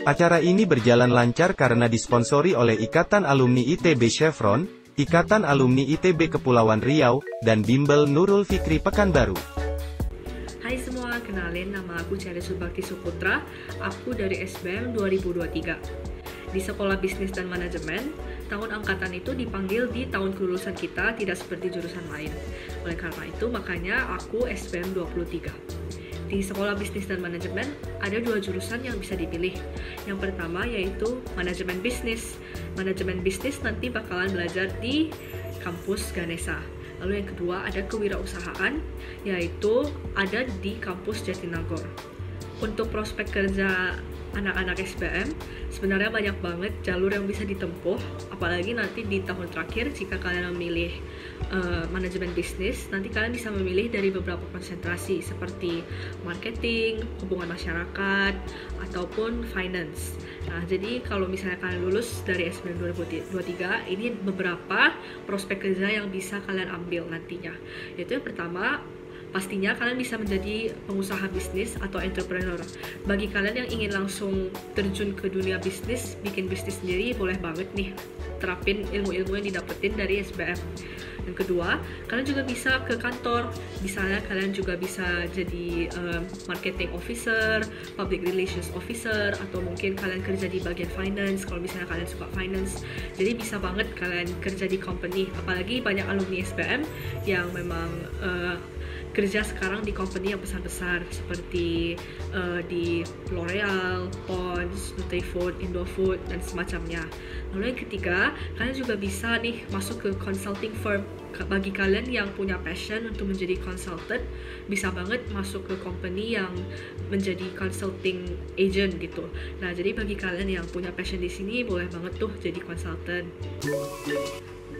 Acara ini berjalan lancar karena disponsori oleh Ikatan Alumni ITB Chevron, Ikatan Alumni ITB Kepulauan Riau, dan Bimbel Nurul Fikri Pekanbaru. Hai semua, kenalin nama aku Cherry Subakti Suputra, aku dari SBM 2023. Di Sekolah Bisnis dan Manajemen, tahun angkatan itu dipanggil di tahun kelulusan kita, tidak seperti jurusan lain. Oleh karena itu, makanya aku SBM 23. Di Sekolah Bisnis dan Manajemen, ada 2 jurusan yang bisa dipilih. Yang pertama yaitu Manajemen Bisnis. Manajemen Bisnis nanti bakalan belajar di kampus Ganesha. Lalu yang kedua ada Kewirausahaan, yaitu ada di kampus Jatinangor. Untuk prospek kerja anak-anak SBM, sebenarnya banyak banget jalur yang bisa ditempuh, apalagi nanti di tahun terakhir jika kalian memilih manajemen bisnis, nanti kalian bisa memilih dari beberapa konsentrasi seperti marketing, hubungan masyarakat, ataupun finance. Nah, jadi kalau misalnya kalian lulus dari SBM 2023, ini beberapa prospek kerja yang bisa kalian ambil nantinya. Yaitu yang pertama, pastinya kalian bisa menjadi pengusaha bisnis atau entrepreneur. Bagi kalian yang ingin langsung terjun ke dunia bisnis, bikin bisnis sendiri, boleh banget nih terapin ilmu-ilmu yang didapetin dari SBM. Yang kedua, kalian juga bisa ke kantor. Misalnya kalian juga bisa jadi marketing officer, public relations officer, atau mungkin kalian kerja di bagian finance kalau misalnya kalian suka finance. Jadi bisa banget kalian kerja di company. Apalagi banyak alumni SBM yang memang kerja sekarang di company yang besar-besar seperti di L'Oreal, Pond's, Nutri-Food, Indofood, dan semacamnya. Lalu yang ketiga, kalian juga bisa nih masuk ke consulting firm. Bagi kalian yang punya passion untuk menjadi consultant, bisa banget masuk ke company yang menjadi consulting agent gitu. Nah, jadi bagi kalian yang punya passion di sini, boleh banget tuh jadi consultant.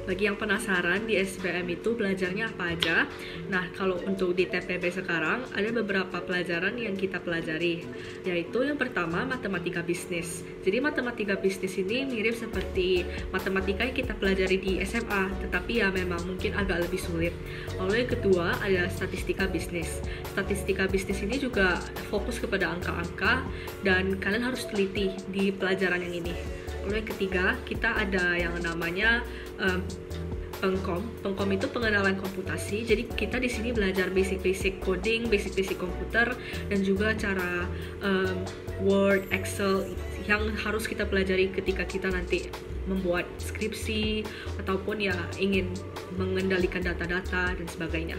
Bagi yang penasaran di SBM itu belajarnya apa aja? Nah, kalau untuk di TPB sekarang ada beberapa pelajaran yang kita pelajari, yaitu yang pertama matematika bisnis. Jadi matematika bisnis ini mirip seperti matematika yang kita pelajari di SMA, tetapi ya memang mungkin agak lebih sulit. Lalu yang kedua ada statistika bisnis. Statistika bisnis ini juga fokus kepada angka-angka dan kalian harus teliti di pelajaran yang ini. Lalu yang ketiga, kita ada yang namanya Pengkom. Pengkom itu pengenalan komputasi. Jadi kita di sini belajar basic-basic coding, basic-basic komputer, dan juga cara Word, Excel yang harus kita pelajari ketika kita nanti membuat skripsi ataupun ya ingin mengendalikan data-data dan sebagainya.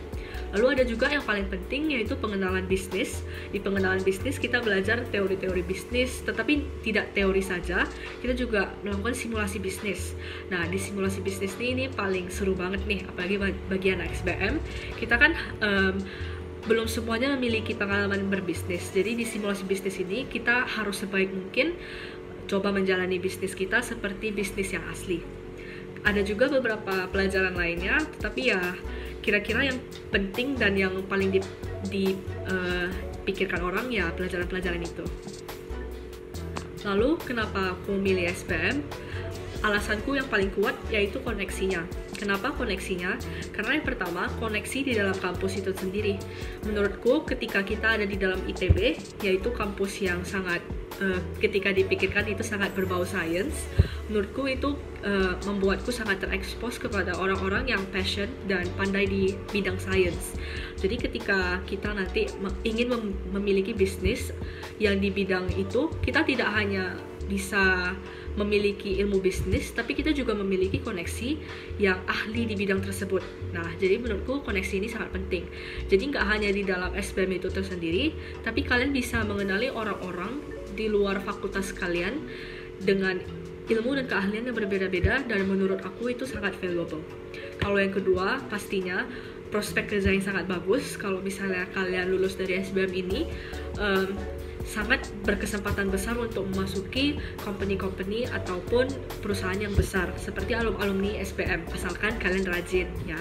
Lalu ada juga yang paling penting yaitu pengenalan bisnis. Di pengenalan bisnis kita belajar teori-teori bisnis, tetapi tidak teori saja, kita juga melakukan simulasi bisnis. Nah, di simulasi bisnis ini paling seru banget nih, apalagi bagian SBM. Kita kan belum semuanya memiliki pengalaman berbisnis. Jadi di simulasi bisnis ini kita harus sebaik mungkin coba menjalani bisnis kita seperti bisnis yang asli. Ada juga beberapa pelajaran lainnya, tetapi ya kira-kira yang penting dan yang paling dipikirkan orang ya pelajaran-pelajaran itu. Lalu kenapa aku memilih SBM? Alasanku yang paling kuat yaitu koneksinya. Kenapa koneksinya? Karena yang pertama, koneksi di dalam kampus itu sendiri. Menurutku ketika kita ada di dalam ITB, yaitu kampus yang sangat ketika dipikirkan itu sangat berbau sains, menurutku itu membuatku sangat terekspos kepada orang-orang yang passion dan pandai di bidang sains. Jadi ketika kita nanti ingin memiliki bisnis yang di bidang itu, kita tidak hanya bisa memiliki ilmu bisnis, tapi kita juga memiliki koneksi yang ahli di bidang tersebut. Nah, jadi menurutku koneksi ini sangat penting. Jadi nggak hanya di dalam SBM itu tersendiri, tapi kalian bisa mengenali orang-orang di luar fakultas kalian dengan ilmu dan keahlian yang berbeda-beda, dan menurut aku itu sangat valuable. Kalau yang kedua, pastinya prospek kerja yang sangat bagus. Kalau misalnya kalian lulus dari SBM ini, sangat berkesempatan besar untuk memasuki company-company ataupun perusahaan yang besar seperti alumni SBM, asalkan kalian rajin ya.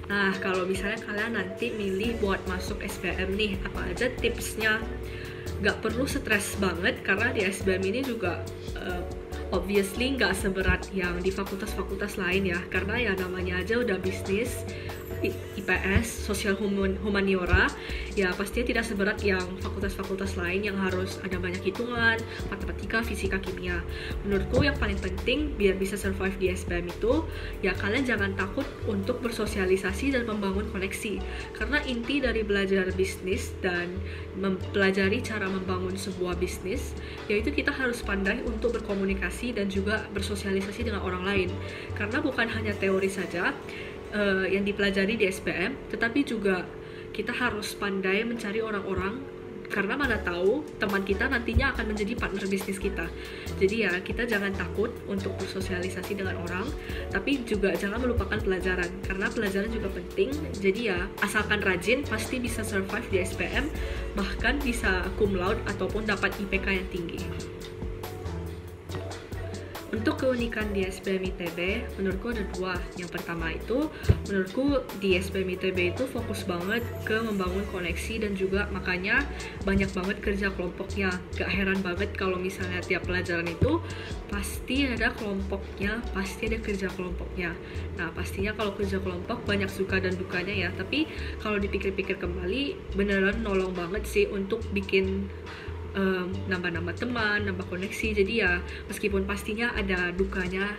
Nah, kalau misalnya kalian nanti milih buat masuk SBM nih, apa aja tipsnya? Gak perlu stres banget karena di SBM ini juga obviously nggak seberat yang di fakultas-fakultas lain ya, karena ya namanya aja udah bisnis, IPS, sosial humaniora, ya pastinya tidak seberat yang fakultas-fakultas lain yang harus ada banyak hitungan, matematika, fisika, kimia. Menurutku yang paling penting biar bisa survive di SBM itu, ya kalian jangan takut untuk bersosialisasi dan membangun koneksi. Karena inti dari belajar bisnis dan mempelajari cara membangun sebuah bisnis, yaitu kita harus pandai untuk berkomunikasi dan juga bersosialisasi dengan orang lain. Karena bukan hanya teori saja yang dipelajari di SBM, tetapi juga kita harus pandai mencari orang-orang, karena mana tahu teman kita nantinya akan menjadi partner bisnis kita. Jadi ya kita jangan takut untuk bersosialisasi dengan orang, tapi juga jangan melupakan pelajaran, karena pelajaran juga penting. Jadi ya asalkan rajin pasti bisa survive di SBM, bahkan bisa cum laude ataupun dapat IPK yang tinggi. Untuk keunikan di SBM ITB, menurutku ada dua. Yang pertama itu, menurutku di SBM ITB itu fokus banget ke membangun koneksi dan juga makanya banyak banget kerja kelompoknya. Gak heran banget kalau misalnya tiap pelajaran itu pasti ada kelompoknya, pasti ada kerja kelompoknya. Nah, pastinya kalau kerja kelompok banyak suka dan dukanya ya, tapi kalau dipikir-pikir kembali, beneran nolong banget sih untuk bikin nambah-nambah teman, nambah koneksi. Jadi ya meskipun pastinya ada dukanya,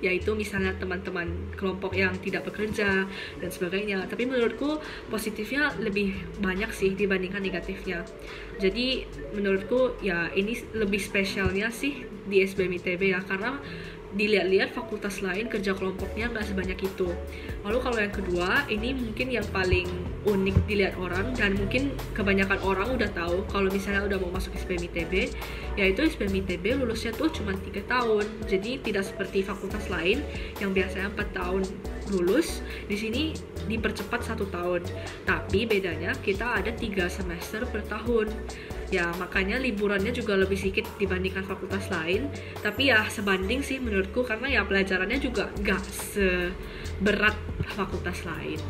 yaitu misalnya teman-teman kelompok yang tidak bekerja dan sebagainya, tapi menurutku positifnya lebih banyak sih dibandingkan negatifnya. Jadi menurutku ya ini lebih spesialnya sih di SBM ITB ya, karena dilihat-lihat fakultas lain kerja kelompoknya nggak sebanyak itu. Lalu kalau yang kedua, ini mungkin yang paling unik dilihat orang dan mungkin kebanyakan orang udah tahu kalau misalnya udah mau masuk SBM ITB, yaitu SBM ITB lulusnya tuh cuma 3 tahun. Jadi tidak seperti fakultas lain yang biasanya 4 tahun lulus, di sini dipercepat 1 tahun. Tapi bedanya kita ada 3 semester per tahun. Ya makanya liburannya juga lebih sedikit dibandingkan fakultas lain, tapi ya sebanding sih menurutku, karena ya pelajarannya juga gak seberat fakultas lain.